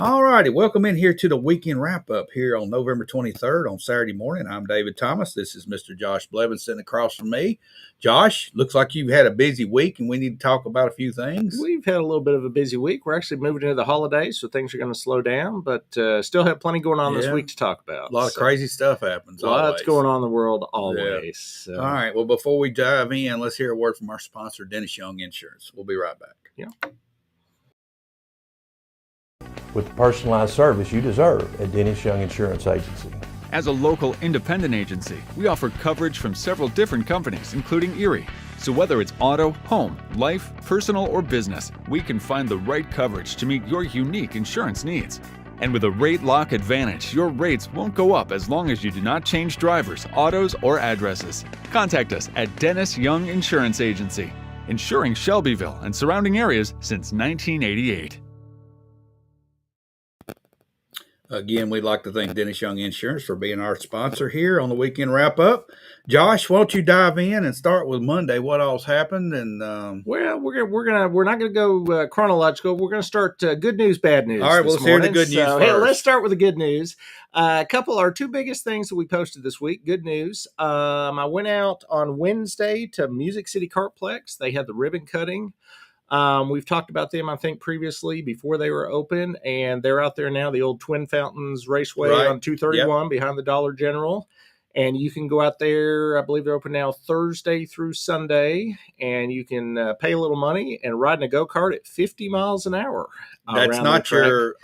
All righty, welcome in here to the weekend wrap up here on November 23rd on Saturday morning. I'm David Thomas. This is Mr. Josh Blevins sitting across from me. Josh, looks like you've had a busy week and we need to talk about a few things. We've had a little bit of a busy week. We're actually moving into the holidays, so things are going to slow down, but still have plenty going on this week to talk about. A lot of crazy stuff happens. Lots going on in the world always. Yeah. All right, well, before we dive in, let's hear a word from our sponsor, Dennis Young Insurance. We'll be right back. Yeah. With the personalized service you deserve at Dennis Young Insurance Agency. As a local independent agency, we offer coverage from several different companies, including Erie. So whether it's auto, home, life, personal, or business, we can find the right coverage to meet your unique insurance needs. And with a rate lock advantage, your rates won't go up as long as you do not change drivers, autos, or addresses. Contact us at Dennis Young Insurance Agency, insuring Shelbyville and surrounding areas since 1988. Again, we'd like to thank Dennis Young Insurance for being our sponsor here on the weekend wrap up. Josh, why don't you dive in and start with Monday? What all's happened? And well, we're not gonna go chronological. We're gonna start good news, bad news. All right, well, let's hear the good news first. Hey, let's start with the good news. Our two biggest things that we posted this week. Good news. I went out on Wednesday to Music City Kartplex. They had the ribbon cutting. We've talked about them, I think, previously before they were open, and they're out there now, the old Twin Fountains Raceway on 231 behind the Dollar General. And you can go out there. I believe they're open now Thursday through Sunday, and you can pay a little money and ride in a go-kart at 50 miles an hour. That's not your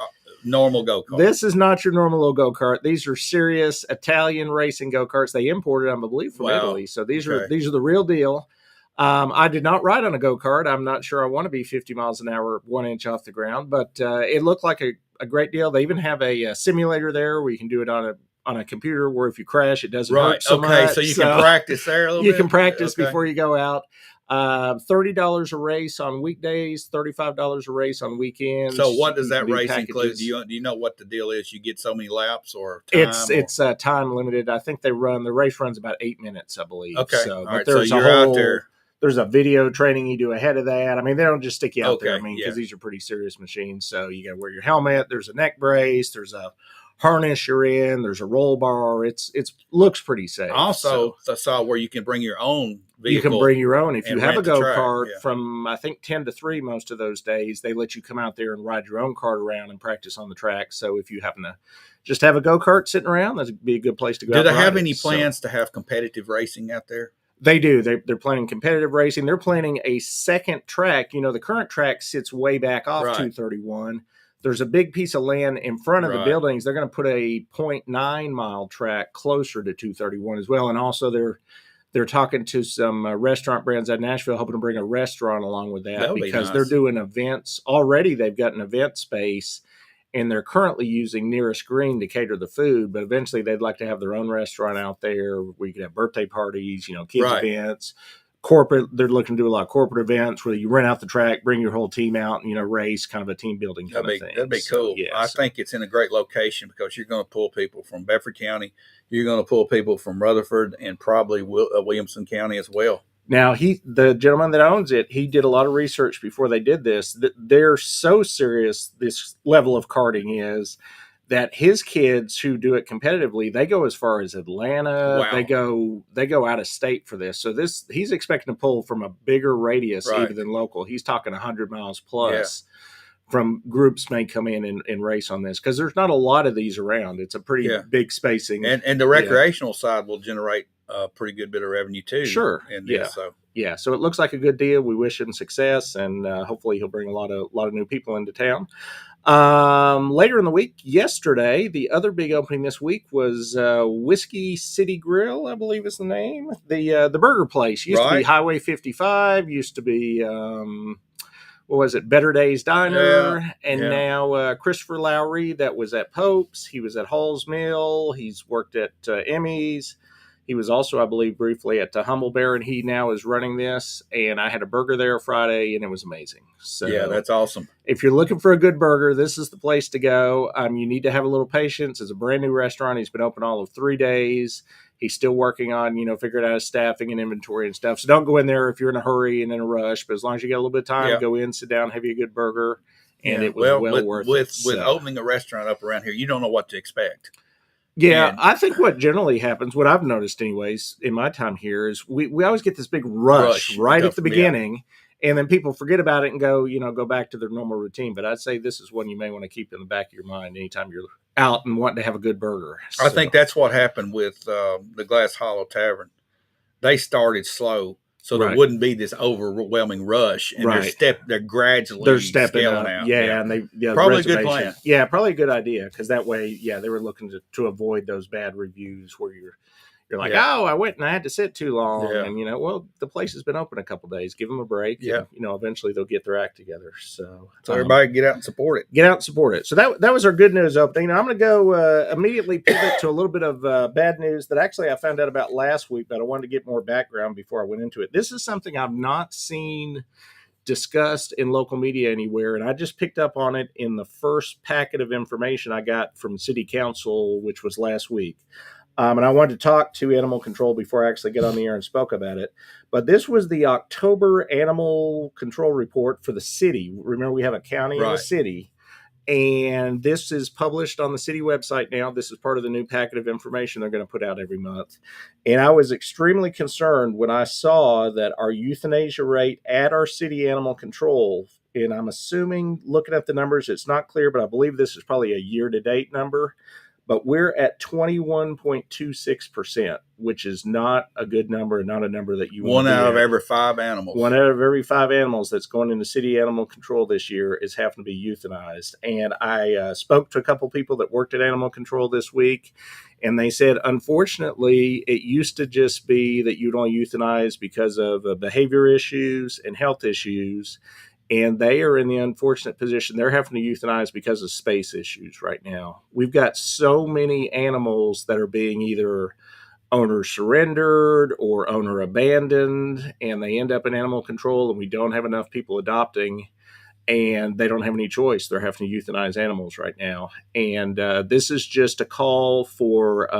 normal go-kart. This is not your normal little go-kart. These are serious Italian racing go-karts. They imported them, I believe, from Italy. So these are the real deal. I did not ride on a go-kart. I'm not sure I want to be 50 miles an hour, 1 inch off the ground, but it looked like a great deal. They even have a simulator there where you can do it on a computer where if you crash, it doesn't hurt so much. So you can practice there a little bit? You can practice before you go out. $30 a race on weekdays, $35 a race on weekends. So what does that race include? Do you know what the deal is? You get so many laps or time? It's time limited. I think the race runs about 8 minutes, I believe. Okay. So, all right. So you're out there. There's a video training you do ahead of that. I mean, they don't just stick you out there. I mean, because these are pretty serious machines. So you got to wear your helmet. There's a neck brace. There's a harness you're in. There's a roll bar. It's looks pretty safe. Also, I saw where you can bring your own vehicle. You can bring your own. If you have a go-kart from, I think, 10 to 3 most of those days, they let you come out there and ride your own kart around and practice on the track. So if you happen to just have a go-kart sitting around, that'd be a good place to go. Do they have any plans to have competitive racing out there? They do. They're planning competitive racing. They're planning a second track. You know, the current track sits way back off 231. There's a big piece of land in front of the buildings. They're going to put a 0.9 mile track closer to 231 as well. And also they're talking to some restaurant brands at Nashville, hoping to bring a restaurant along with that because they're doing events. Already they've got an event space, and they're currently using Nearest Green to cater the food, but eventually they'd like to have their own restaurant out there where you could have birthday parties, kids events, corporate. They're looking to do a lot of corporate events where you rent out the track, bring your whole team out and, race, kind of a team building kind of thing. That'd be cool. I think it's in a great location because you're going to pull people from Bedford County. You're going to pull people from Rutherford and probably Williamson County as well. Now, the gentleman that owns it, he did a lot of research before they did this. They're so serious, this level of karting is, that his kids who do it competitively, they go as far as Atlanta. Wow. They go out of state for this. So he's expecting to pull from a bigger radius even than local. He's talking 100 miles plus from groups may come in and race on this because there's not a lot of these around. It's a pretty big spacing. And the recreational side will generate a pretty good bit of revenue too. Sure. So it looks like a good deal. We wish him success, and hopefully he'll bring a lot of new people into town. Later in the week, yesterday, the other big opening this week was Whiskey City Grill, I believe is the name. The burger place used to be Highway 55. Used to be Better Days Diner, now Christopher Lowry, that was at Pope's. He was at Hall's Mill. He's worked at Emmy's. He was also, I believe, briefly at Humble Bear, and he now is running this. And I had a burger there Friday, and it was amazing. So that's awesome. If you're looking for a good burger, this is the place to go. You need to have a little patience. It's a brand new restaurant. He's been open all of 3 days. He's still working on, figuring out his staffing and inventory and stuff. So don't go in there if you're in a hurry and in a rush. But as long as you got a little bit of time, go in, sit down, have you a good burger, and it was worth it. With opening a restaurant up around here, you don't know what to expect. Yeah, And I think what generally happens, what I've noticed anyways in my time here, is we always get this big rush right at the beginning, and then people forget about it and go back to their normal routine. But I'd say this is one you may want to keep in the back of your mind anytime you're out and wanting to have a good burger. I think that's what happened with the Glass Hollow Tavern. They started slow, so there wouldn't be this overwhelming rush, and they're gradually stepping scaling up. out. Yeah, and they probably a good plan. Yeah, probably a good idea, because that way, they were looking to avoid those bad reviews where you're like, oh, I went and I had to sit too long, and the place has been open a couple of days. Give them a break. And, eventually they'll get their act together. So everybody get out and support it. Get out and support it. So that was our good news opening. Now I'm going to go immediately pivot to a little bit of bad news that actually I found out about last week, but I wanted to get more background before I went into it. This is something I've not seen discussed in local media anywhere, and I just picked up on it in the first packet of information I got from City Council, which was last week. And I wanted to talk to Animal Control before I actually get on the air and spoke about it. But this was the October Animal Control Report for the city. Remember, we have a county and a city. And this is published on the city website now. This is part of the new packet of information they're going to put out every month. And I was extremely concerned when I saw that our euthanasia rate at our city animal control, and I'm assuming, looking at the numbers, it's not clear, but I believe this is probably a year-to-date number. But we're at 21.26%, which is not a good number, and not a number that you want. One out of every 5 animals. One out of every 5 animals that's going into city animal control this year is having to be euthanized. And I spoke to a couple people that worked at animal control this week, and they said, unfortunately, it used to just be that you'd only euthanize because of behavior issues and health issues. And they are in the unfortunate position they're having to euthanize because of space issues right now. We've got so many animals that are being either owner surrendered or owner abandoned, and they end up in animal control, and we don't have enough people adopting, and they don't have any choice. They're having to euthanize animals right now. And this is just a call for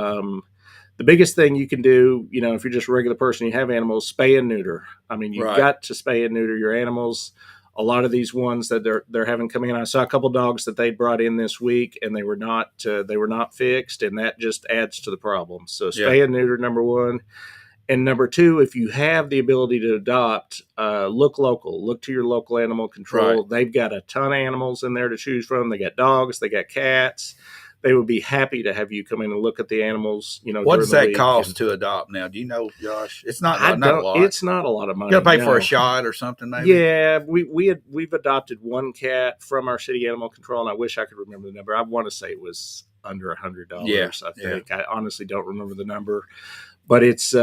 the biggest thing you can do, if you're just a regular person, you have animals, spay and neuter. I mean, you've got to spay and neuter your animals. A lot of these ones that they're having coming in, I saw a couple dogs that they brought in this week, and they were not fixed, and that just adds to the problem. So spay and neuter, number one. And number two, if you have the ability to adopt, look local. Look to your local animal control. They've got a ton of animals in there to choose from. They got dogs, they got cats. They would be happy to have you come in and look at the animals. What does that cost to adopt now? Do you know, Josh? It's not a lot. It's not a lot of money. You got to pay for a shot or something, maybe. Yeah, we've adopted one cat from our city animal control, and I wish I could remember the number. I want to say it was under $100. I think I honestly don't remember the number, but it's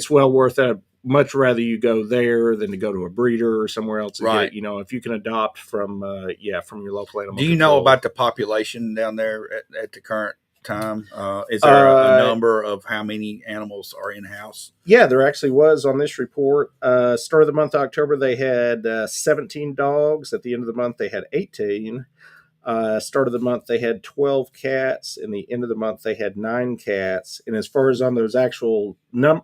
well worth it. Much rather you go there than to go to a breeder or somewhere else. Get, if you can adopt from your local animal. Do you know about the population down there at the current time? Is there a number of how many animals are in house? Yeah, there actually was on this report. Start of the month, October, they had 17 dogs. At the end of the month, they had 18. Start of the month, they had 12 cats. In the end of the month, they had 9 cats. And as far as on those actual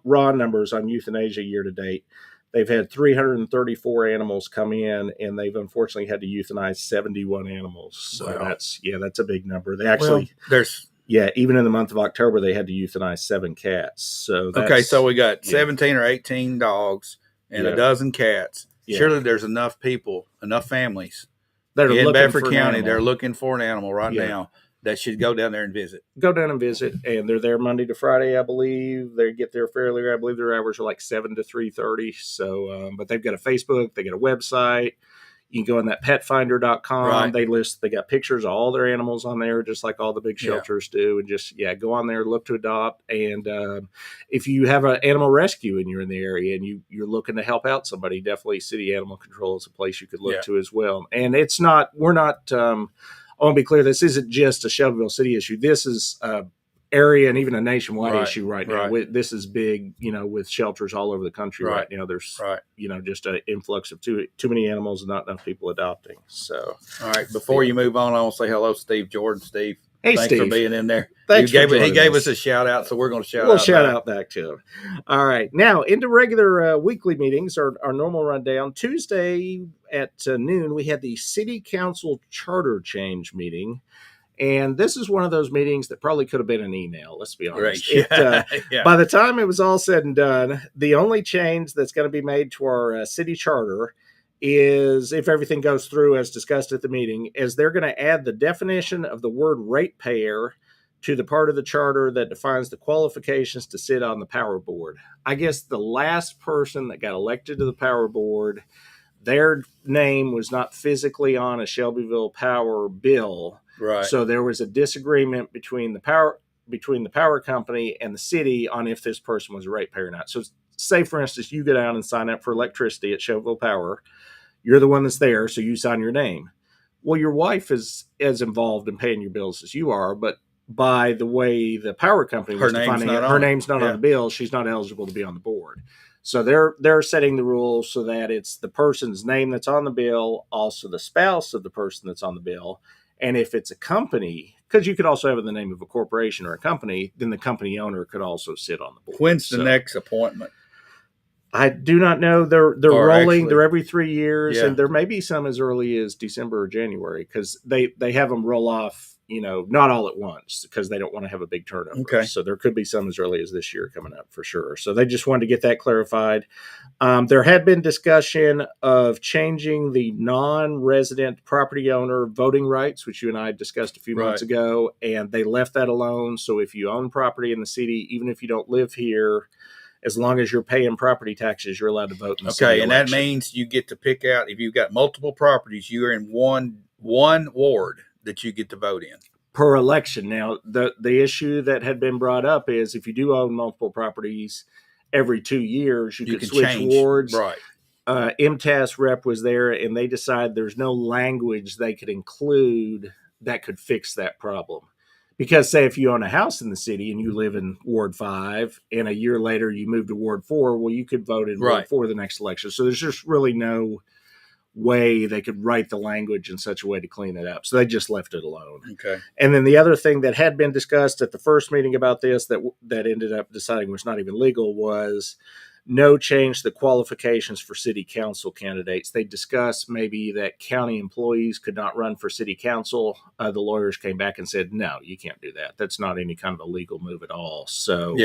raw numbers on euthanasia year to date, they've had 334 animals come in, and they've unfortunately had to euthanize 71 animals. So that's a big number. They actually even in the month of October, they had to euthanize 7 cats. So so we got 17 or 18 dogs and a dozen cats. Yeah. Surely there's enough people, enough families. In Bedford County, they're looking for an animal now that should go down there and visit. Go down and visit, and they're there Monday to Friday, I believe. They get there fairly early. I believe their hours are like 7 to 3:30. So, but they've got a Facebook, they got a website. You can go on that petfinder.com. They got pictures of all their animals on there, just like all the big shelters do. And just, go on there, look to adopt. And if you have an animal rescue and you're in the area and you're looking to help out somebody, definitely City Animal Control is a place you could look to as well. And I want to be clear, this isn't just a Shelbyville City issue. This is area and even a nationwide issue right now. This is big, with shelters all over the country right now. There's, just an influx of too many animals and not enough people adopting. So, all right. Before you move on, I want to say hello, Steve Jordan. Steve, Hey, Thanks Steve. for being in there. Thanks He for gave joining us a shout out, so we're going to shout we'll out. shout back. out back to him. All right. Now, into regular weekly meetings, our normal rundown. Tuesday at noon, we had the City Council Charter Change meeting. And this is one of those meetings that probably could have been an email, let's be honest. Right. Yeah. By the time it was all said and done, the only change that's going to be made to our city charter is, if everything goes through as discussed at the meeting, is they're going to add the definition of the word ratepayer to the part of the charter that defines the qualifications to sit on the power board. I guess the last person that got elected to the power board, their name was not physically on a Shelbyville Power bill. Right. So there was a disagreement between the power company and the city on if this person was a ratepayer or not. So say, for instance, you go down and sign up for electricity at Shelbyville Power. You're the one that's there, so you sign your name. Well, your wife is as involved in paying your bills as you are, but by the way the power company was defining it, her name's not on the bill. She's not eligible to be on the board. So they're setting the rules so that it's the person's name that's on the bill, also the spouse of the person that's on the bill. And if it's a company, because you could also have the name of a corporation or a company, then the company owner could also sit on the board. When's the next appointment? I do not know. They're rolling. They're every 3 years, and there may be some as early as December or January because they have them roll off. Not all at once because they don't want to have a big turnover. Okay. So there could be some as early as this year coming up for sure. So they just wanted to get that clarified. There had been discussion of changing the non-resident property owner voting rights, which you and I discussed a few months ago, and they left that alone. So if you own property in the city, even if you don't live here, as long as you're paying property taxes, you're allowed to vote in the city election. And that means you get to pick out, if you've got multiple properties, you're in one ward that you get to vote in per election. Now, the issue that had been brought up is if you do own multiple properties every 2 years, you could switch wards. Right. MTAS rep was there, and they decided there's no language they could include that could fix that problem. Because say if you own a house in the city and you live in Ward 5 and a year later you move to Ward 4, well, you could vote in Ward 4 the next election. So there's just really no way they could write the language in such a way to clean it up. So they just left it alone. Okay. And then the other thing that had been discussed at the first meeting about this that ended up deciding was not even legal was no change to the qualifications for city council candidates. They discussed maybe that county employees could not run for city council. The lawyers came back and said, no, you can't do that. That's not any kind of a legal move at all. So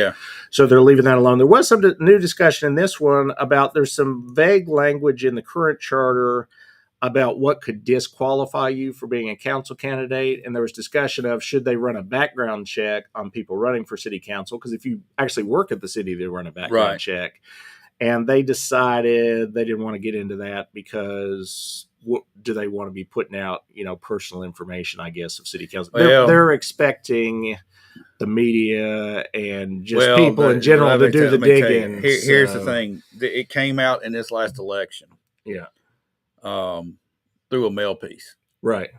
they're leaving that alone. There was some new discussion in this one about there's some vague language in the current charter about what could disqualify you for being a council candidate. And there was discussion of should they run a background check on people running for city council? Because if you actually work at the city, they run a background check. And they decided they didn't want to get into that because what do they want to be putting out, personal information, I guess, of city council? They're expecting the media and just people in general to do the digging. Here's the thing. It came out in this last election. Yeah. Through a mail piece. Right.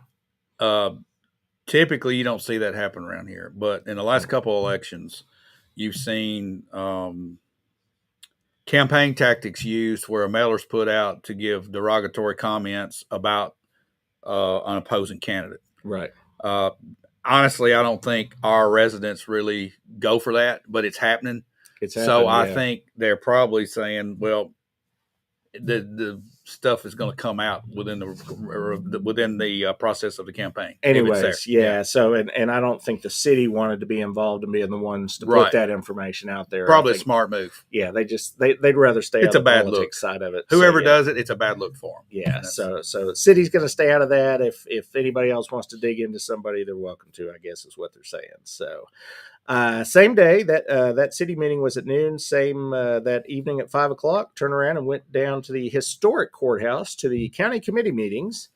Typically you don't see that happen around here, but in the last couple of elections, you've seen campaign tactics used where a mailer's put out to give derogatory comments about an opposing candidate. Right. Honestly, I don't think our residents really go for that, but it's happening. So I think they're probably saying, well, the stuff is going to come out within the process of the campaign. Anyways, So, and I don't think the city wanted to be involved in being the ones to put that information out there. Probably a smart move. Yeah, they'd rather stay on the politics side of it. Whoever does it, it's a bad look for them. Yeah. So the city's going to stay out of that. If anybody else wants to dig into somebody, they're welcome to, I guess is what they're saying. So. Same day that city meeting was at noon, that evening at 5:00, turned around and went down to the historic courthouse to the county committee meetings.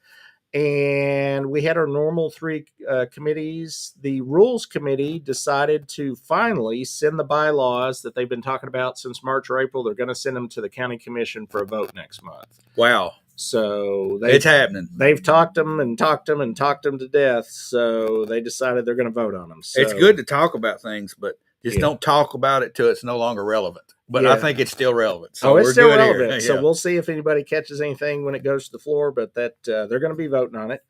And we had our normal three committees. The rules committee decided to finally send the bylaws that they've been talking about since March or April. They're going to send them to the county commission for a vote next month. Wow. So it's happening. They've talked them to death. So they decided they're going to vote on them. So, it's good to talk about things, but just don't talk about it till it's no longer relevant. But I think it's still relevant. So it's still relevant. Here. So we'll see if anybody catches anything when it goes to the floor, but that they're going to be voting on it.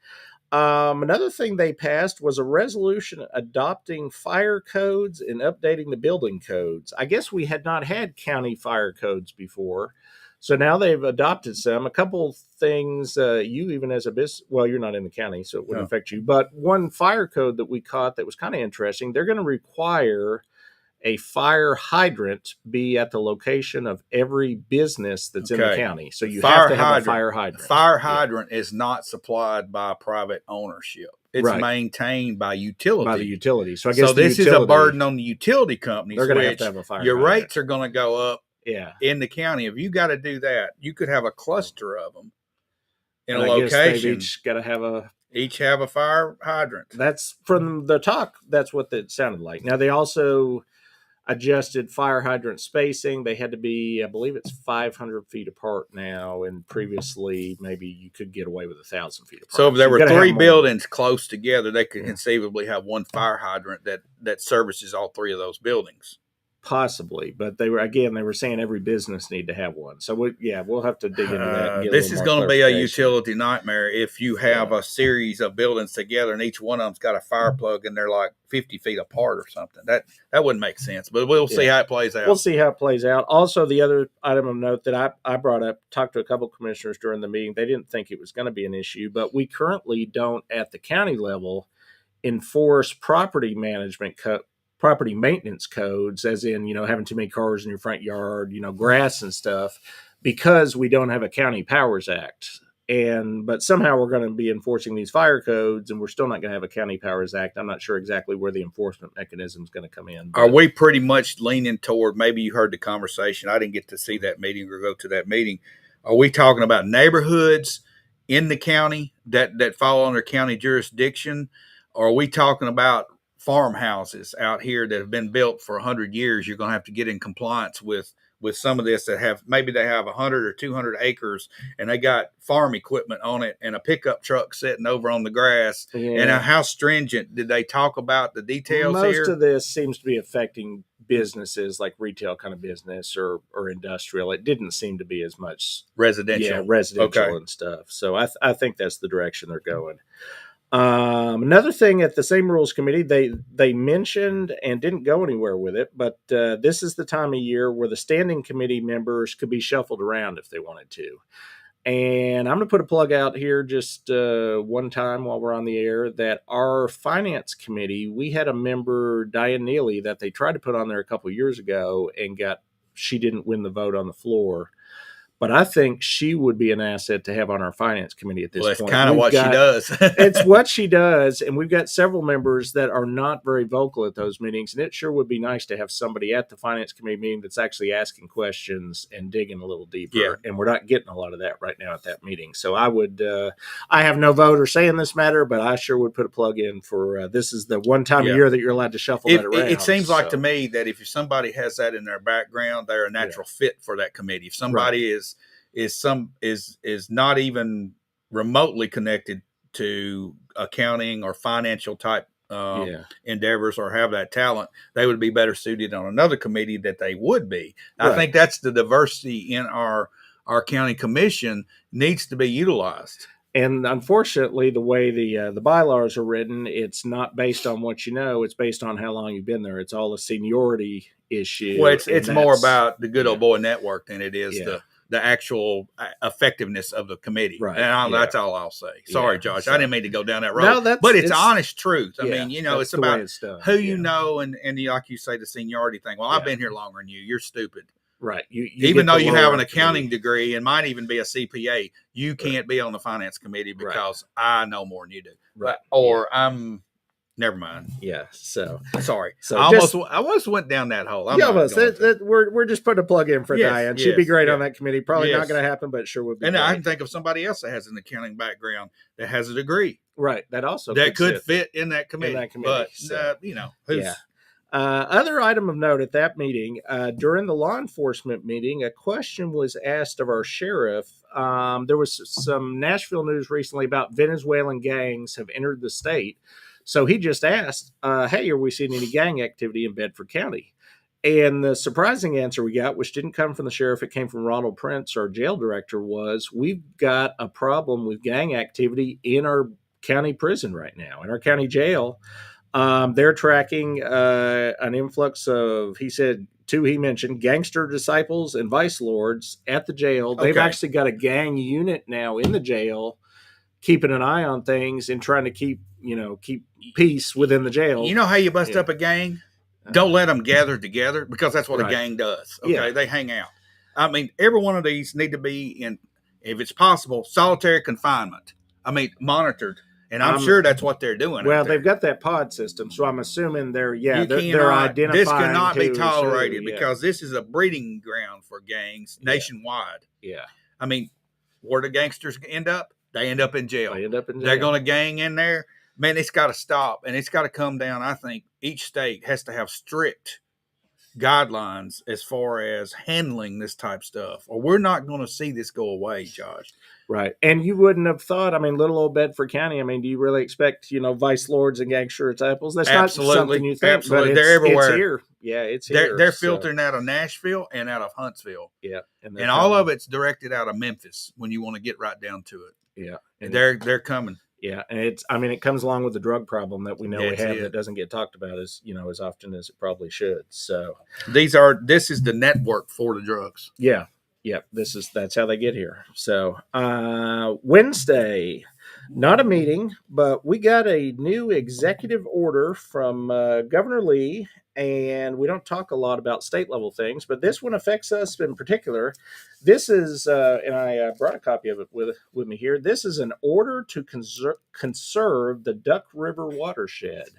Another thing they passed was a resolution adopting fire codes and updating the building codes. I guess we had not had county fire codes before. So now they've adopted some. A couple things, you even as a business, well, you're not in the county, so it wouldn't affect you. But one fire code that we caught that was kind of interesting, they're going to require a fire hydrant be at the location of every business that's in the county. So you have to have a fire hydrant. Fire hydrant is not supplied by private ownership. It's maintained by utility. By the utility. So I guess this is a burden on the utility companies. They're going to have a fire your hydrant. rates are going to go up in the county. If you got to do that, you could have a cluster of them in a location. Each have a fire hydrant. That's from the talk. That's what it sounded like. Now they also adjusted fire hydrant spacing. They had to be, I believe it's 500 feet apart now, and previously maybe you could get away with 1,000 feet apart. So if there were 3 buildings close together, they could conceivably have one fire hydrant that services all 3 of those buildings. Possibly, but they were saying every business need to have one. So we'll have to dig into that. This is going to be a utility nightmare if you have a series of buildings together and each one of them's got a fire plug and they're like 50 feet apart or something. That wouldn't make sense, but we'll see how it plays out. We'll see how it plays out. Also, the other item of note that I brought up, talked to a couple of commissioners during the meeting. They didn't think it was going to be an issue, but we currently don't at the county level enforce property maintenance codes, as in, having too many cars in your front yard, grass and stuff, because we don't have a County Powers Act. But somehow we're going to be enforcing these fire codes, and we're still not going to have a County Powers Act. I'm not sure exactly where the enforcement mechanism is going to come in. Are we pretty much leaning toward, maybe you heard the conversation, I didn't get to see that meeting or go to that meeting. Are we talking about neighborhoods in the county that fall under county jurisdiction? Or are we talking about farmhouses out here that have been built for 100 years? You're going to have to get in compliance with some of this that have 100 or 200 acres and they got farm equipment on it and a pickup truck sitting over on the grass. And how stringent did they talk about the details here? Most of this seems to be affecting businesses like retail kind of business or industrial. It didn't seem to be as much residential and stuff. So I think that's the direction they're going. Another thing at the same rules committee, they mentioned and didn't go anywhere with it, but this is the time of year where the standing committee members could be shuffled around if they wanted to. And I'm going to put a plug out here just one time while we're on the air that our finance committee, we had a member, Diane Neely, that they tried to put on there a couple of years ago and she didn't win the vote on the floor. But I think she would be an asset to have on our finance committee at this point. That's kind of what she does. It's what she does. And we've got several members that are not very vocal at those meetings. And it sure would be nice to have somebody at the finance committee meeting that's actually asking questions and digging a little deeper. Yeah. And we're not getting a lot of that right now at that meeting. So I would, I have no vote or say in this matter, but I sure would put a plug in for this is the one time a year that you're allowed to shuffle that around. It seems like to me that if somebody has that in their background, they're a natural fit for that committee. If somebody is not even remotely connected to accounting or financial type endeavors or have that talent, they would be better suited on another committee that they would be. Right. I think that's the diversity in our county commission needs to be utilized. And unfortunately, the way the bylaws are written, it's not based on what you know. It's based on how long you've been there. It's all a seniority issue. Well, it's more about the good old boy network than it is the actual effectiveness of the committee. Right. And that's all I'll say. Sorry, Josh. I didn't mean to go down that road. No, but it's honest truth. I mean, it's about who you know and like you say, the seniority thing. Well, I've been here longer than you. You're stupid. Right. You even though you have an accounting degree and might even be a CPA, you can't be on the finance committee because I know more than you do. Right. Or I'm... Never mind. Yeah. So sorry. So I almost went down that hole. We're just putting a plug in for Diane. She'd be great on that committee. Probably not going to happen, but sure would be. And I can think of somebody else that has an accounting background that has a degree. Right. That also could fit in that committee. But other item of note at that meeting, during the law enforcement meeting, a question was asked of our sheriff. There was some Nashville news recently about Venezuelan gangs have entered the state. So he just asked, hey, are we seeing any gang activity in Bedford County? And the surprising answer we got, which didn't come from the sheriff, it came from Ronald Prince, our jail director, was we've got a problem with gang activity in our county prison right now, in our county jail. They're tracking an influx of, he mentioned gangster disciples and vice lords at the jail. They've actually got a gang unit now in the jail, keeping an eye on things and trying to keep peace within the jail. You know how you bust up a gang? Don't let them gather together, because that's what a gang does. Okay, yeah. They hang out. I mean, every one of these need to be in, if it's possible, solitary confinement. I mean, monitored. And I'm sure that's what they're doing. Well, they've got that pod system, so I'm assuming they're identifying. This cannot be tolerated because this is a breeding ground for gangs nationwide. Yeah. I mean, where do gangsters end up? They end up in jail. They're going to gang in there. Man, it's got to stop, and it's got to come down. I think each state has to have strict guidelines as far as handling this type of stuff, or we're not going to see this go away, Josh. Right. And you wouldn't have thought, I mean, little old Bedford County, I mean, do you really expect, vice lords and gangster disciples? That's not something you think. Absolutely. But they're everywhere. It's here. Yeah, it's here. They're filtering out of Nashville and out of Huntsville. Yeah. And all of it's directed out of Memphis when you want to get right down to it. Yeah. And they're coming. Yeah. And it comes along with the drug problem that we know we have that doesn't get talked about as often as it probably should. So this is the network for the drugs. Yeah. Yep, that's how they get here. So Wednesday, not a meeting, but we got a new executive order from Governor Lee, and we don't talk a lot about state level things, but this one affects us in particular. This is, and I brought a copy of it with me here. This is an order to conserve the Duck River watershed.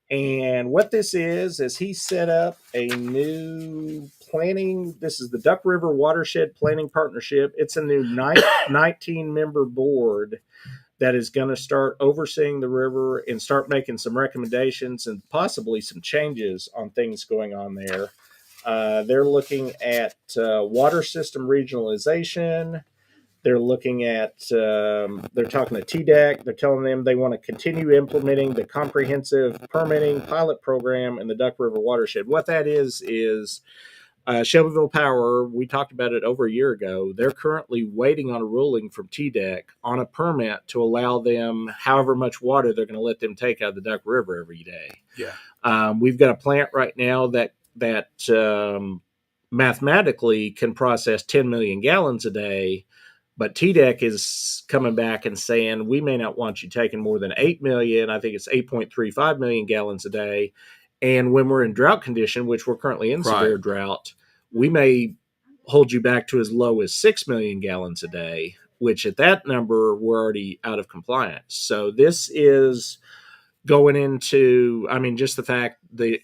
And what this is he set up a new planning. This is the Duck River Watershed Planning Partnership. It's a new 19-member board that is going to start overseeing the river and start making some recommendations and possibly some changes on things going on there. They're looking at water system regionalization. They're looking at, they're talking to TDEC. They're telling them they want to continue implementing the comprehensive permitting pilot program in the Duck River watershed. What that is Shelbyville Power, we talked about it over a year ago. They're currently waiting on a ruling from TDEC on a permit to allow them however much water they're going to let them take out of the Duck River every day. Yeah. We've got a plant right now that mathematically can process 10 million gallons a day. But TDEC is coming back and saying, we may not want you taking more than 8 million. I think it's 8.35 million gallons a day. And when we're in drought condition, which we're currently in severe drought, we may hold you back to as low as 6 million gallons a day, which at that number, we're already out of compliance. So this is going into, just the fact the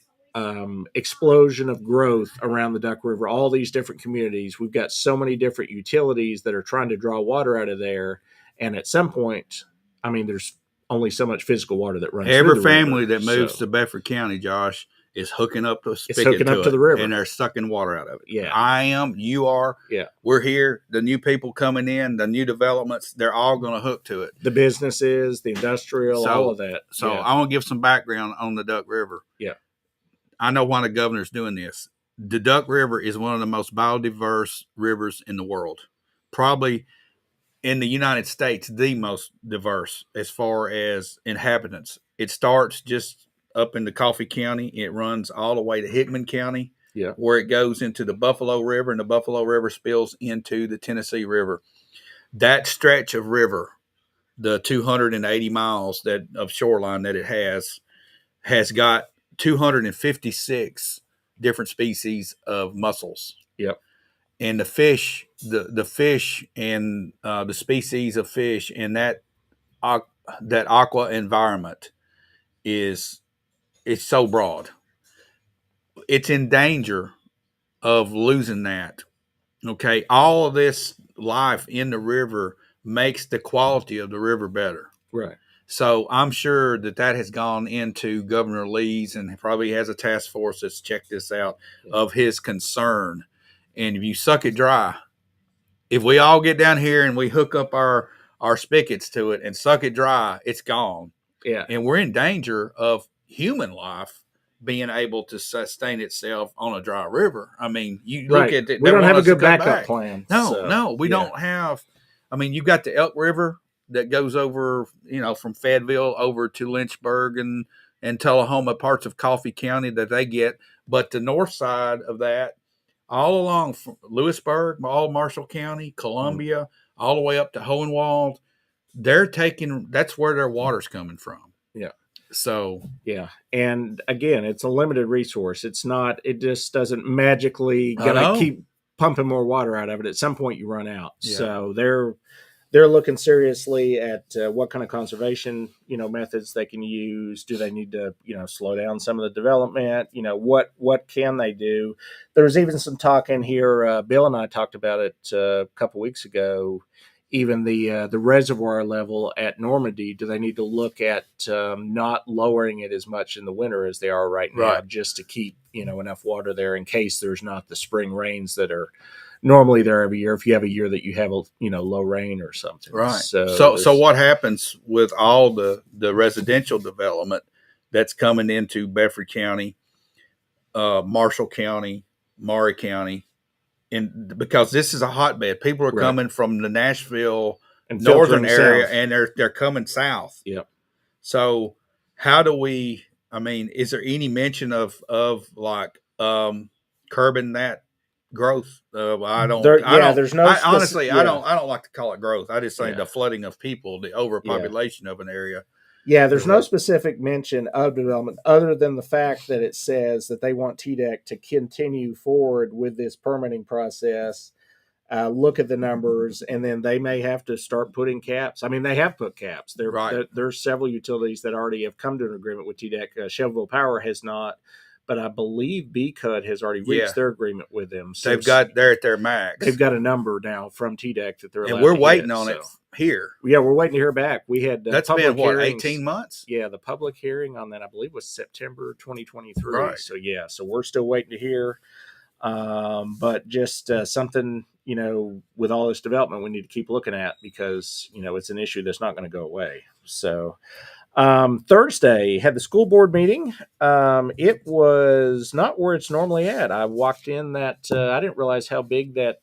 explosion of growth around the Duck River, all these different communities. We've got so many different utilities that are trying to draw water out of there. And at some point, there's only so much physical water that runs. Every family that moves to Bedford County, Josh, is hooking up to a spigot to the river, and they're sucking water out of it. Yeah. I am, you are. Yeah. We're here. The new people coming in, the new developments, they're all going to hook to it. The businesses, the industrial, all of that. So I want to give some background on the Duck River. Yeah. I know why the governor's doing this. The Duck River is one of the most biodiverse rivers in the world. Probably in the United States, the most diverse as far as inhabitants. It starts just up in the Coffee County. It runs all the way to Hickman County, where it goes into the Buffalo River, and the Buffalo River spills into the Tennessee River. That stretch of river, the 280 miles of shoreline that it has got 256 different species of mussels. Yep. And the fish, the fish and the species of fish in that aqua environment it's so broad. It's in danger of losing that. Okay. All of this life in the river makes the quality of the river better. Right. So I'm sure that has gone into Governor Lee's, and he probably has a task force that's checked this out, of his concern. And if you suck it dry, if we all get down here and we hook up our spigots to it and suck it dry, it's gone. Yeah. And we're in danger of human life being able to sustain itself on a dry river. You look at it. We don't have a good backup plan. No, we don't have. You've got the Elk River that goes over, from Fayetteville over to Lynchburg and Tullahoma, parts of Coffee County that they get. But the north side of that, all along from Lewisburg, all Marshall County, Columbia, all the way up to Hohenwald, that's where their water's coming from. Yeah. So, yeah. And again, it's a limited resource. It just doesn't magically gonna keep pumping more water out of it. At some point you run out. Yeah. So they're looking seriously at what kind of conservation, methods they can use. Do they need to, slow down some of the development? What can they do? There was even some talk in here. Bill and I talked about it a couple weeks ago. Even the reservoir level at Normandy, do they need to look at not lowering it as much in the winter as they are right now, just to keep enough water there in case there's not the spring rains that are normally there every year, if you have a year that you have low rain or something. Right. So what happens with all the residential development that's coming into Bedford County, Marshall County, Maury County, because this is a hotbed. People are coming from the Nashville and northern area south. And they're coming south. Yep. So how do we, is there any mention of curbing that growth? There's no honestly, I don't like to call it growth. I just say the flooding of people, the overpopulation of an area. Yeah, there's no specific mention of development other than the fact that it says that they want TDEC to continue forward with this permitting process, look at the numbers, and then they may have to start putting caps. They have put caps. There's several utilities that already have come to an agreement with TDEC. Shelbyville Power has not, but I believe BCUD has already reached their agreement with them. So they're at their max. They've got a number now from TDEC that they're allowed and we're to waiting hit, on it here. Yeah, we're waiting to hear back. We had that's been 18 months. Yeah, the public hearing on that I believe was September 2023. Right. So we're still waiting to hear. But just something with all this development we need to keep looking at because it's an issue that's not going to go away. So. Thursday had the school board meeting. It was not where it's normally at. I walked in that I didn't realize how big that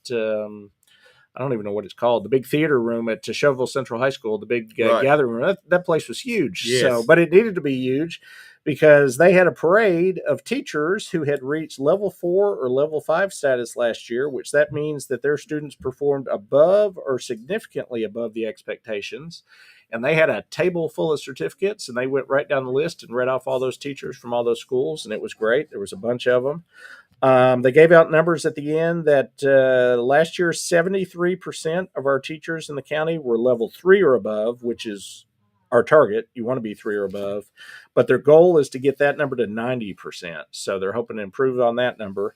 I don't even know what it's called. The big theater room at Shelbyville Central High School, the big gathering room. That place was huge. Yes. But it needed to be huge because they had a parade of teachers who had reached level 4 or level 5 status last year, which that means that their students performed above or significantly above the expectations. And they had a table full of certificates, and they went right down the list and read off all those teachers from all those schools, and it was great. There was a bunch of them. They gave out numbers at the end that last year, 73% of our teachers in the county were level 3 or above, which is our target. You want to be 3 or above. But their goal is to get that number to 90%. So they're hoping to improve on that number.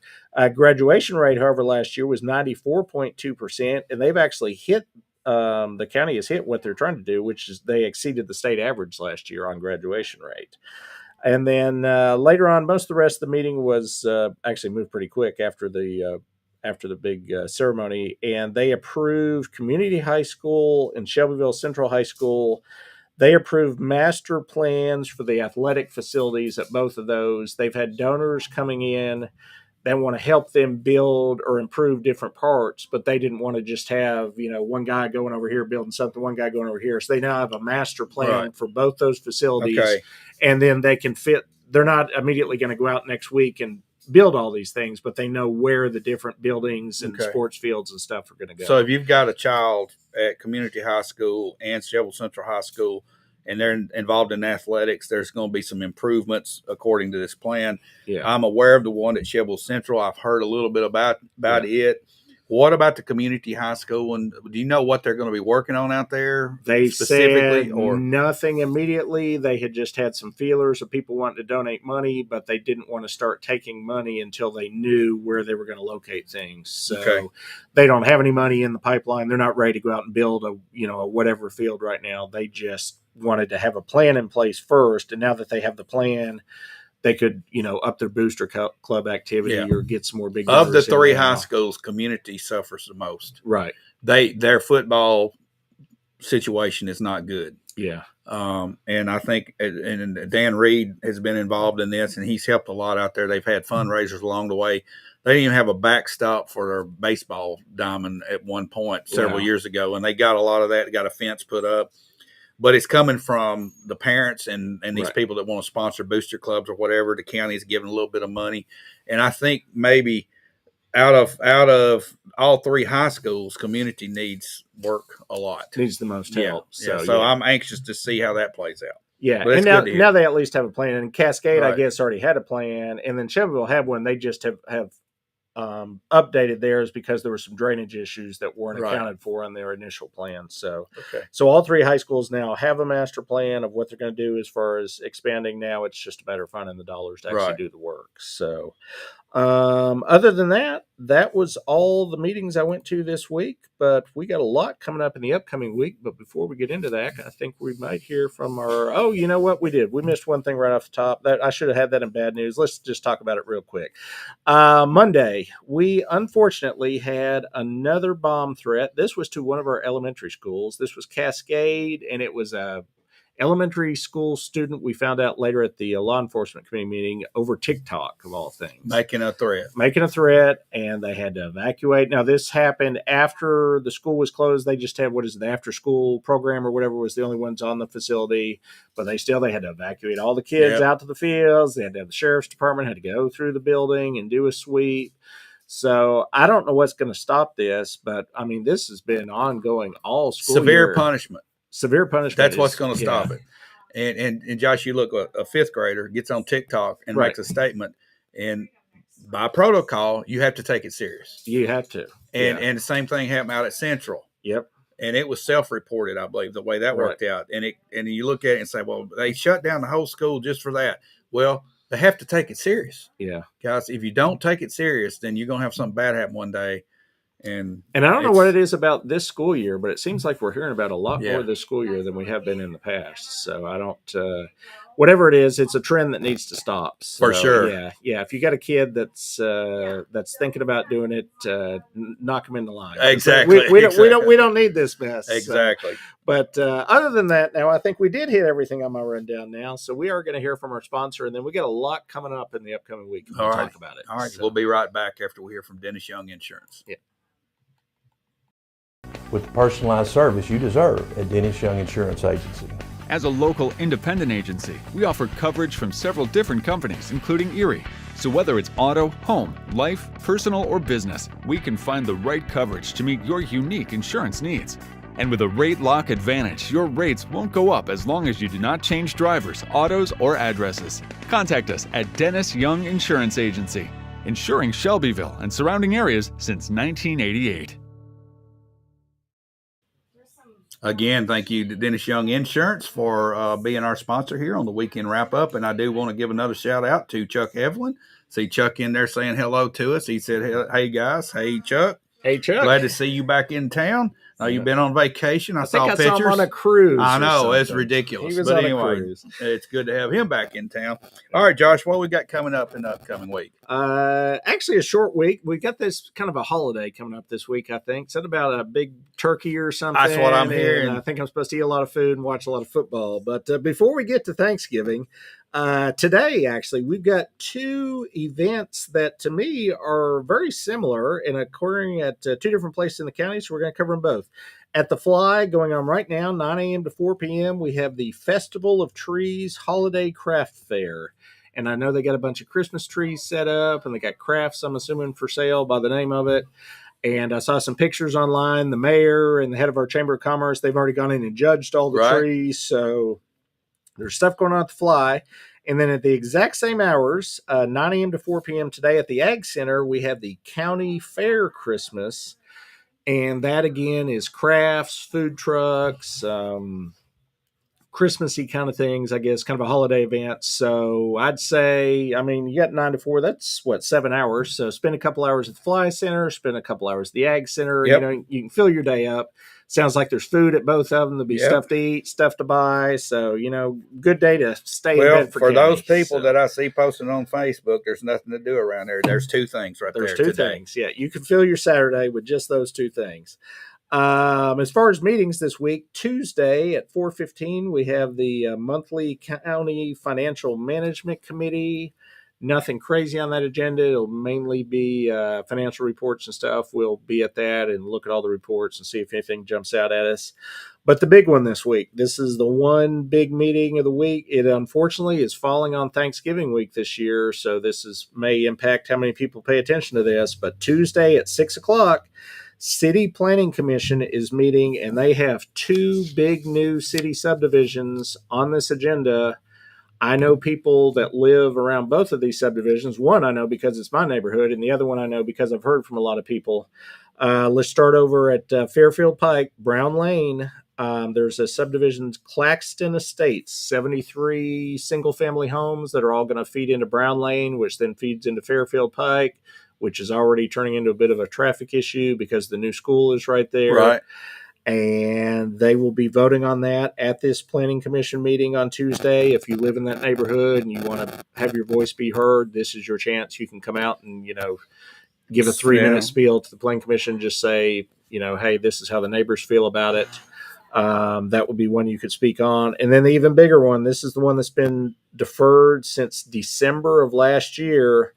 Graduation rate, however, last year was 94.2%, and they've actually hit the county has hit what they're trying to do, which is they exceeded the state average last year on graduation rate. And then later on, most of the rest of the meeting was actually moved pretty quick after the big ceremony. And they approved Community High School and Shelbyville Central High School. They approved master plans for the athletic facilities at both of those. They've had donors coming in. They want to help them build or improve different parts, but they didn't want to just have, one guy going over here building something, one guy going over here. So they now have a master plan for both those facilities. Okay. And then they can fit. They're not immediately going to go out next week and build all these things, but they know where the different buildings and sports fields and stuff are going to go. So if you've got a child at Community High School and Shelbyville Central High School, and they're involved in athletics, there's going to be some improvements according to this plan. Yeah. I'm aware of the one at Shelbyville Central. I've heard a little bit about it. What about the Community High School? And do you know what they're going to be working on out there? They specifically, said nothing immediately. They had just had some feelers of people wanting to donate money, but they didn't want to start taking money until they knew where they were going to locate things. So they don't have any money in the pipeline. They're not ready to go out and build a whatever field right now. They just wanted to have a plan in place first, and now that they have the plan, they could up their booster club activity or get some more big. Of the 3 high schools, Community suffers the most. Right. Their football situation is not good. Yeah. And I think and Dan Reed has been involved in this, and he's helped a lot out there. They've had fundraisers along the way. They didn't even have a backstop for their baseball diamond at one point several years ago, and they got a lot of that. Got a fence put up, but it's coming from the parents and these people that want to sponsor booster clubs or whatever. The county's giving a little bit of money, and I think maybe out of all three high schools, community needs work a lot. Needs the most help. So I'm anxious to see how that plays out. Yeah, and now they at least have a plan. And Cascade, I guess, already had a plan, and then Shelbyville had one. They just have updated theirs because there were some drainage issues that weren't accounted for in their initial plan. So all three high schools now have a master plan of what they're going to do as far as expanding. Now it's just a matter of finding the dollars to actually do the work. So other than that, that was all the meetings I went to this week, but we got a lot coming up in the upcoming week. But before we get into that, I think we might hear from our, you know what, we missed one thing right off the top. That I should have had that in bad news. Let's just talk about it real quick. Monday, we unfortunately had another bomb threat. This was to one of our elementary schools. This was Cascade, and it was a elementary school student, we found out later at the law enforcement committee meeting, over TikTok, of all things. Making a threat, and they had to evacuate. Now, this happened after the school was closed. They just had, the after-school program or whatever was the only ones on the facility. But they had to evacuate all the kids out to the fields. They had to have the sheriff's department, had to go through the building and do a sweep. So I don't know what's going to stop this, but, I mean, this has been ongoing all school year. Severe punishment. That's what's going to stop it. And Josh, you look, a fifth grader gets on TikTok and makes a statement, and by protocol, you have to take it serious. You have to. And the same thing happened out at Central. Yep. And it was self-reported, I believe, the way that worked out. And you look at it and say, well, they shut down the whole school just for that. Well, they have to take it serious. Yeah. Guys, if you don't take it serious, then you're going to have something bad happen one day. And I don't know what it is about this school year, but it seems like we're hearing about a lot more this school year than we have been in the past. So I don't, whatever it is, it's a trend that needs to stop. So, for sure. Yeah. If you got a kid that's thinking about doing it, knock them in the line. Exactly. We don't need this mess. Exactly. So, but other than that, now I think we did hit everything on my rundown now. So we are going to hear from our sponsor, and then we got a lot coming up in the upcoming week. We'll talk about it. All right. So, we'll be right back after we hear from Dennis Young Insurance. Yeah. With the personalized service you deserve at Dennis Young Insurance Agency. As a local independent agency, we offer coverage from several different companies, including Erie. So whether it's auto, home, life, personal, or business, we can find the right coverage to meet your unique insurance needs. And with a rate lock advantage, your rates won't go up as long as you do not change drivers, autos, or addresses. Contact us at Dennis Young Insurance Agency, insuring Shelbyville and surrounding areas since 1988. Again, thank you to Dennis Young Insurance for being our sponsor here on the Weekend Wrap Up. And I do want to give another shout out to Chuck Evelyn. See Chuck in there saying hello to us. He said, hey guys. Hey, Chuck. Hey, Chuck. Glad to see you back in town. You've been on vacation. I saw pictures. I saw him on a cruise. I know. It's ridiculous. He was but on anyway, a cruise. It's good to have him back in town. All right, Josh, what we got coming up in the upcoming week? Actually, a short week. We got this kind of a holiday coming up this week, I think. Said about a big turkey or something. That's what I'm hearing. I think I'm supposed to eat a lot of food and watch a lot of football. But before we get to Thanksgiving, today, actually, we've got two events that to me are very similar and occurring at two different places in the county. So we're going to cover them both. At the Fly, going on right now, 9 a.m. to 4 p.m., we have the Festival of Trees Holiday Craft Fair. And I know they got a bunch of Christmas trees set up, and they got crafts, I'm assuming, for sale by the name of it. And I saw some pictures online. The mayor and the head of our Chamber of Commerce, they've already gone in and judged all the trees. So there's stuff going on at the Fly. And then at the exact same hours, 9 a.m. to 4 p.m. today at the Ag Center, we have the County Fair Christmas. And that, again, is crafts, food trucks, Christmassy kind of things, I guess, kind of a holiday event. So I'd say, I mean, you got 9 to 4, that's 7 hours. So spend a couple hours at the Fly Center, spend a couple hours at the Ag Center. Yep. You know, you can fill your day up. Sounds like there's food at both of them. There'll be stuff to eat, stuff to buy. So, you know, good day to stay in bed for those people that I see posting on Facebook, there's nothing to do around there. There's two things right there. There's two things. Yeah, you can fill your Saturday with just those two things. As far as meetings this week, Tuesday at 4:15, we have the monthly County Financial Management Committee. Nothing crazy on that agenda. It'll mainly be financial reports and stuff. We'll be at that and look at all the reports and see if anything jumps out at us. But the big one this week, this is the one big meeting of the week. It unfortunately is falling on Thanksgiving week this year, so may impact how many people pay attention to this. But Tuesday at 6 o'clock, City Planning Commission is meeting, and they have 2 big new city subdivisions on this agenda. I know people that live around both of these subdivisions. One I know because it's my neighborhood, and the other one I know because I've heard from a lot of people. Let's start over at Fairfield Pike, Brown Lane. There's a subdivision, Claxton Estates, 73 single-family homes that are all going to feed into Brown Lane, which then feeds into Fairfield Pike, which is already turning into a bit of a traffic issue because the new school is right there. Right. And they will be voting on that at this Planning Commission meeting on Tuesday. If you live in that neighborhood and you want to have your voice be heard, this is your chance. You can come out and, give a 3-minute spiel to the Planning Commission. Just say, hey, this is how the neighbors feel about it. That would be one you could speak on. And then the even bigger one, this is the one that's been deferred since December of last year.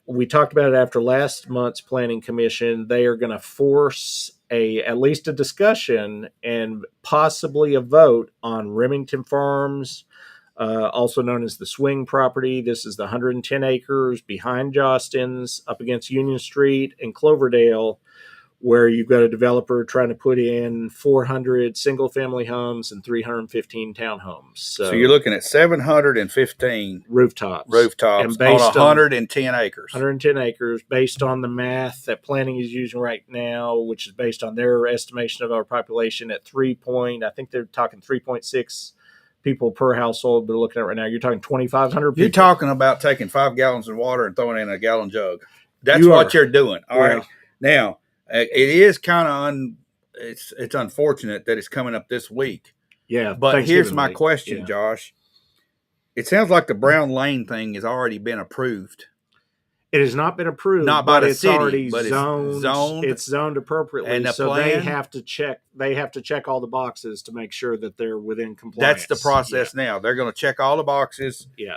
We talked about it after last month's Planning Commission. They are going to force at least a discussion and possibly a vote on Remington Farms, also known as the Swing property. This is the 110 acres behind Jostens up against Union Street and Cloverdale, where you've got a developer trying to put in 400 single-family homes and 315 townhomes. So you're looking at 715 rooftops and based on 110 acres. 110 acres, based on the math that planning is using right now, which is based on their estimation of our population at I think they're talking 3.6 people per household. They're looking at right now. You're talking 2,500 people. You're talking about taking 5 gallons of water and throwing it in a gallon jug. That's what you're doing. All right. Now, it is kind of it's unfortunate that it's coming up this week. Yeah, but here's my question, Josh. It sounds like the Brown Lane thing has already been approved. It has not been approved, not by the city, already but zoned. It's zoned appropriately, and they have to check. They have to check all the boxes to make sure that they're within compliance. That's the process now. They're going to check all the boxes. Yeah.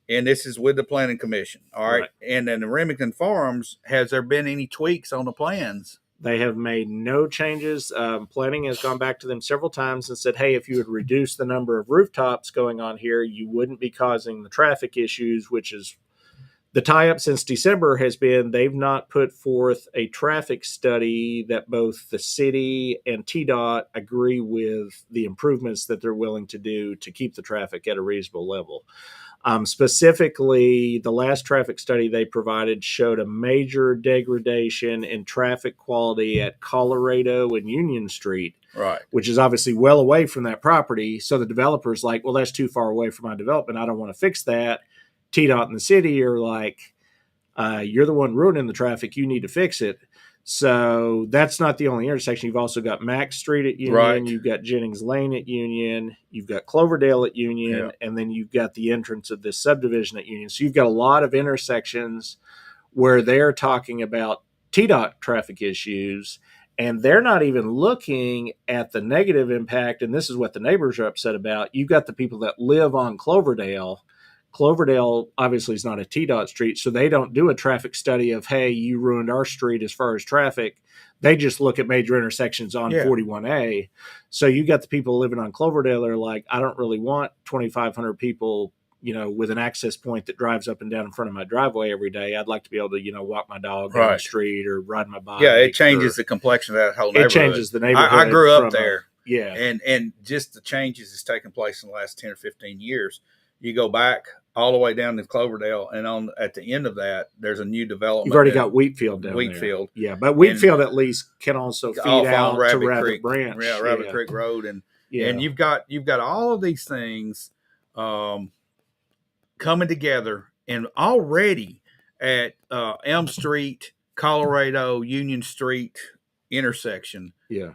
And this is with the Planning Commission. All right. And then the Remington Farms, has there been any tweaks on the plans? They have made no changes. Planning has gone back to them several times and said, hey, if you would reduce the number of rooftops going on here, you wouldn't be causing the traffic issues, which is the tie-up since December has been they've not put forth a traffic study that both the city and TDOT agree with the improvements that they're willing to do to keep the traffic at a reasonable level. Specifically, the last traffic study they provided showed a major degradation in traffic quality at Colorado and Union Street, right? Which is obviously well away from that property. So the developer's like, well, that's too far away from my development. I don't want to fix that. TDOT and the city are like, you're the one ruining the traffic. You need to fix it. So that's not the only intersection. You've also got Mack Street at Union. Right. You've got Jennings Lane at Union. You've got Cloverdale at Union. Yeah. And then you've got the entrance of this subdivision at Union. So you've got a lot of intersections where they're talking about TDOT traffic issues, and they're not even looking at the negative impact. And this is what the neighbors are upset about. You've got the people that live on Cloverdale. Cloverdale obviously is not a TDOT street, so they don't do a traffic study of, hey, you ruined our street as far as traffic. They just look at major intersections on 41A. So you got the people living on Cloverdale that are like, I don't really want 2,500 people, with an access point that drives up and down in front of my driveway every day. I'd like to be able to, walk my dog down the street or ride my bike. Yeah, it changes the complexion of that whole neighborhood. It changes the neighborhood. I grew up there. Yeah. And just the changes that's taken place in the last 10 or 15 years. You go back all the way down to Cloverdale, and at the end of that, there's a new development. You've already got Wheatfield down Wheatfield. There. Yeah, but Wheatfield at least can also feed out to Rabbit Branch. Yeah, Rabbit Creek Road. And you've got all of these things coming together, and already at Elm Street, Colorado, Union Street intersection. Yeah.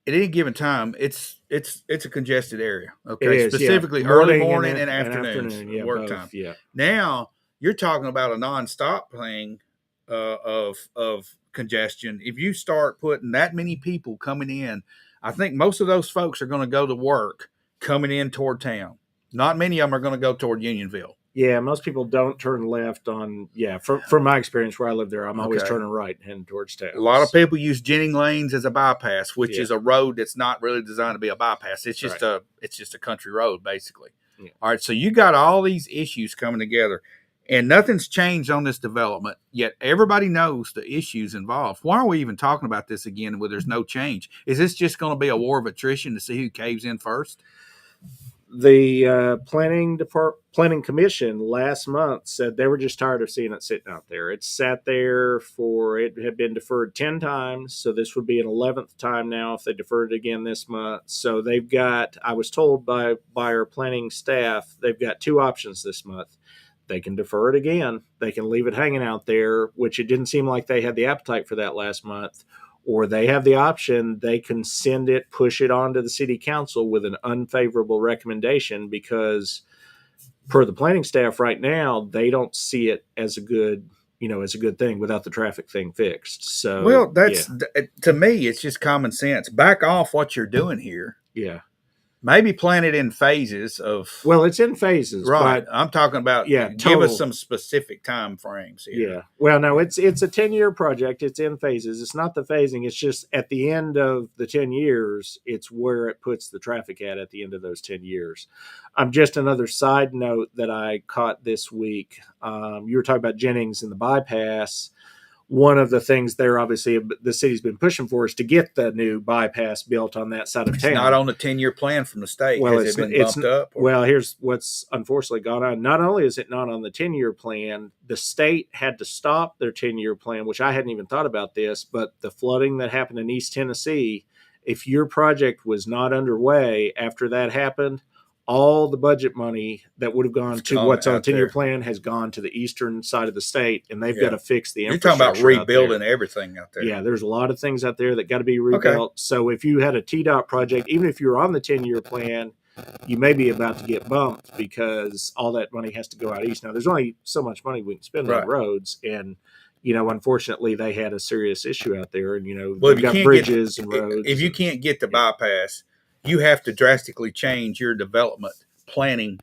At any given time, it's a congested area. Okay, specifically early morning and afternoon work time. Yeah. Now you're talking about a nonstop thing of congestion. If you start putting that many people coming in, I think most of those folks are going to go to work coming in toward town. Not many of them are going to go toward Unionville. Yeah, most people don't turn left on. Yeah, from my experience where I live there, I'm always Okay. turning right heading towards town. A lot of people use Jennings Lanes as a bypass, which Yeah. is a road that's not really designed to be a bypass. It's just a country road, basically. Yeah. All right, so you got all these issues coming together, and nothing's changed on this development, yet everybody knows the issues involved. Why are we even talking about this again where there's no change? Is this just going to be a war of attrition to see who caves in first? The planning commission last month said they were just tired of seeing it sitting out there. It sat there it had been deferred 10 times. So this would be an 11th time now if they deferred it again this month. So they've got, I was told by our planning staff, they've got 2 options this month. They can defer it again. They can leave it hanging out there, which it didn't seem like they had the appetite for that last month. Or they have the option, they can push it on to the city council with an unfavorable recommendation because per the planning staff right now, they don't see it as a good thing without the traffic thing fixed. So, well, to me, it's just common sense. Back off what you're doing here. Yeah. Maybe plan it in phases of. Well, it's in phases, right? But, I'm talking about. Yeah, give us some specific time frames here. Yeah. Well, no, it's a 10-year project. It's in phases. It's not the phasing. It's just at the end of the 10 years, it's where it puts the traffic at the end of those 10 years. Just another side note that I caught this week. You were talking about Jennings and the bypass. One of the things there, obviously, the city's been pushing for is to get the new bypass built on that side of town. It's not on the 10-year plan from the state. Well, Has it been bumped up? Well, here's what's unfortunately gone on. Not only is it not on the 10-year plan, the state had to stop their 10-year plan, which I hadn't even thought about this, but the flooding that happened in East Tennessee, if your project was not underway after that happened, all the budget money that would have gone to what's on the 10-year plan has gone to the eastern side of the state, and they've got to fix the infrastructure. You're talking about rebuilding everything out there. Yeah, there's a lot of things out there that got to be rebuilt. Okay. So if you had a TDOT project, even if you're on the 10-year plan, you may be about to get bumped because all that money has to go out east. Now, there's only so much money we can spend on roads, and unfortunately, they had a serious issue out there, and we've got bridges and roads. If you can't get the bypass, you have to drastically change your development planning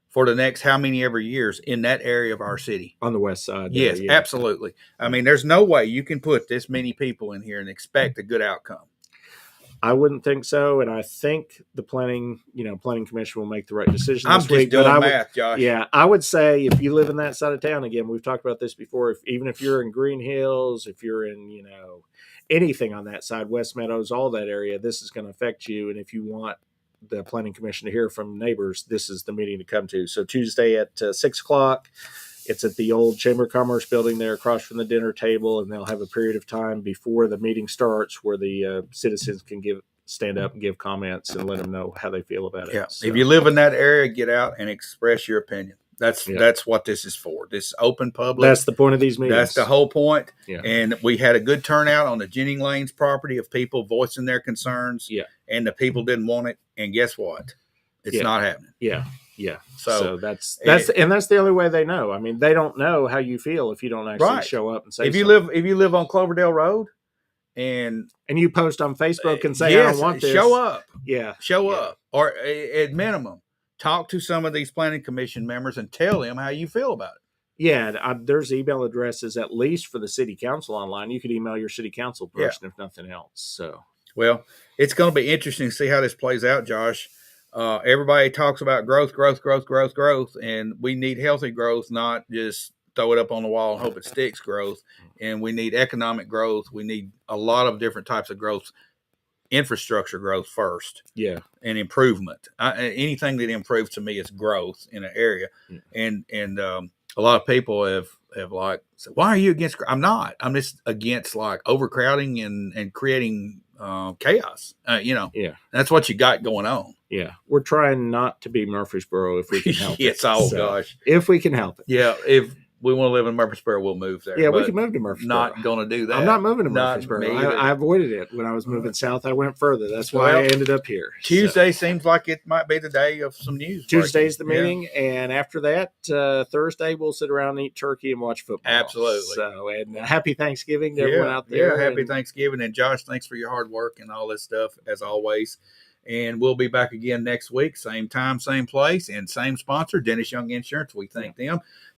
for the next how many ever years in that area of our city. On the west side. Yes, yeah. Absolutely. I mean, there's no way you can put this many people in here and expect a good outcome. I wouldn't think so, and I think the planning commission will make the right decision this week. I'm just doing math, Josh. Yeah, I would say if you live in that side of town, again, we've talked about this before, even if you're in Green Hills, if you're in, anything on that side, West Meadows, all that area, this is going to affect you. And if you want the planning commission to hear from neighbors, this is the meeting to come to. So Tuesday at 6:00, it's at the old Chamber of Commerce building there across from the dinner table. And they'll have a period of time before the meeting starts where the citizens can stand up and give comments and let them know how they feel about it. Yeah. So, if you live in that area, get out and express your opinion. That's what this is for. This is open public. That's the point of these meetings. That's the whole point. Yeah. And we had a good turnout on the Jennings Lanes property of people voicing their concerns. Yeah. And the people didn't want it. And guess what? It's not happening. Yeah. Yeah. So that's the only way they know. I mean, they don't know how you feel if you don't actually show up and say if you live on Cloverdale Road and you post on Facebook and say, I don't want this. Show up. Yeah. Show up. Or at minimum, talk to some of these planning commission members and tell them how you feel about it. Yeah, there's email addresses at least for the city council online. You could email your city council person if nothing else. So, well, it's going to be interesting to see how this plays out, Josh. Everybody talks about growth, and we need healthy growth, not just throw it up on the wall and hope it sticks growth. And we need economic growth. We need a lot of different types of growth. Infrastructure growth first, and improvement. Anything that improves to me is growth in an area, and a lot of people have like said, "Why are you against?" I'm not. I'm just against like overcrowding and creating chaos. That's what you got going on. Yeah, we're trying not to be Murfreesboro if we can help it. Gosh, if we can help it. Yeah, if we want to live in Murfreesboro, we'll move there. Yeah, we can move to Murfreesboro. Not going to do that. I'm not moving to Murfreesboro. I avoided it when I was moving south. I went further. That's why I ended up here. Tuesday seems like it might be the day of some news. Tuesday's the meeting, and after that, Thursday we'll sit around and eat turkey and watch football. Absolutely. So, and happy Thanksgiving to everyone out there. Yeah, happy Thanksgiving. And Josh, thanks for your hard work and all this stuff, as always. And we'll be back again next week, same time, same place, and same sponsor, Dennis Young Insurance. We thank them.